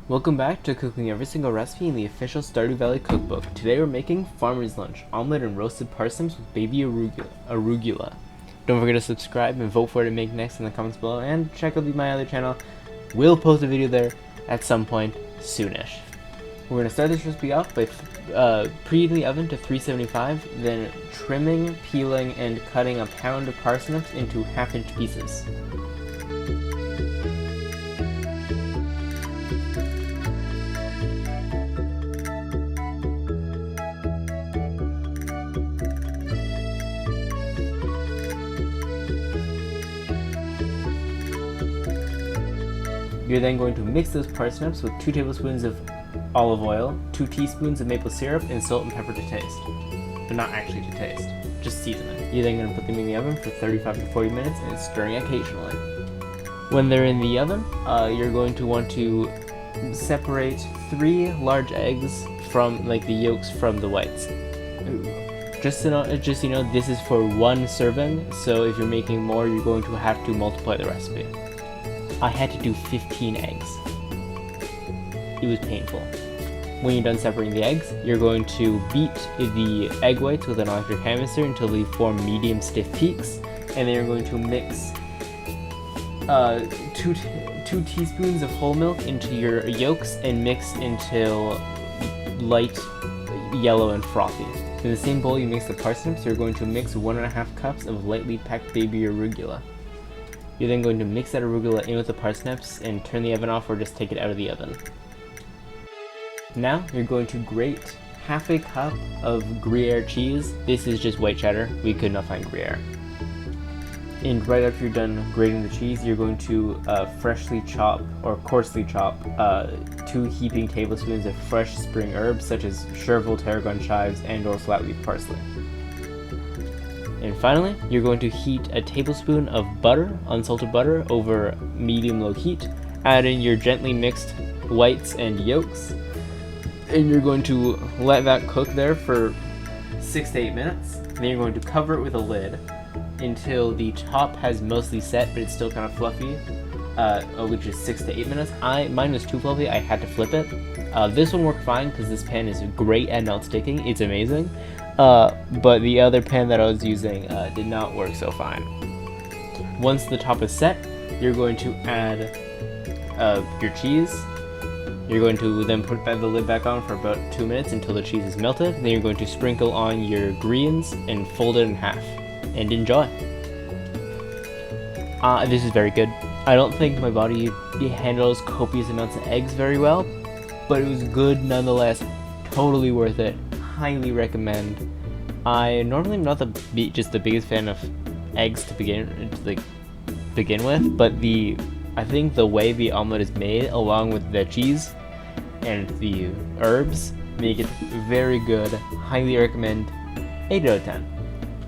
Welcome back to cooking every single recipe in the official Stardew Valley cookbook. Today we're making farmer's lunch, omelet and roasted parsnips with baby arugula. Don't forget to subscribe and vote for it to make next in the comments below, and check out my other channel. We'll post a video there at some point soonish. We're going to start this recipe off by preheating the oven to 375, then trimming, peeling, and cutting a pound of parsnips into half-inch pieces. You're then going to mix those parsnips with 2 tablespoons of olive oil, 2 teaspoons of maple syrup, and salt and pepper to taste. But not actually to taste, just season it. You're then going to put them in the oven for 35 to 40 minutes and stirring occasionally. When they're in the oven, you're going to want to separate 3 large eggs from the yolks from the whites. Just so you know, this is for 1 serving, so if you're making more, you're going to have to multiply the recipe. I had to do 15 eggs. It was painful. When you're done separating the eggs, you're going to beat the egg whites with an electric hamster until they form medium stiff peaks, and then you're going to mix 2 teaspoons of whole milk into your yolks and mix until light yellow and frothy. In the same bowl you mix the parsnips, you're going to mix 1.5 cups of lightly packed baby arugula. You're then going to mix that arugula in with the parsnips and turn the oven off or just take it out of the oven. Now you're going to grate half a cup of Gruyere cheese. This is just white cheddar, we could not find Gruyere. And right after you're done grating the cheese, you're going to freshly chop or coarsely chop 2 heaping tablespoons of fresh spring herbs such as chervil, tarragon, chives, and or flat leaf parsley. And finally, you're going to heat a tablespoon of butter, unsalted butter, over medium-low heat. Add in your gently mixed whites and yolks. And you're going to let that cook there for 6 to 8 minutes. Then you're going to cover it with a lid until the top has mostly set, but it's still kind of fluffy, which is 6 to 8 minutes. Mine was too fluffy, I had to flip it. This one worked fine because this pan is great at not sticking. It's amazing. But the other pan that I was using did not work so fine. Once the top is set, you're going to add your cheese. You're going to then put the lid back on for about 2 minutes until the cheese is melted. Then you're going to sprinkle on your greens and fold it in half. And enjoy. This is very good. I don't think my body handles copious amounts of eggs very well, but it was good nonetheless. Totally worth it. Highly recommend. I normally am not just the biggest fan of eggs to begin with, but I think the way the omelet is made, along with the cheese and the herbs, make it very good. Highly recommend. 8 out of 10.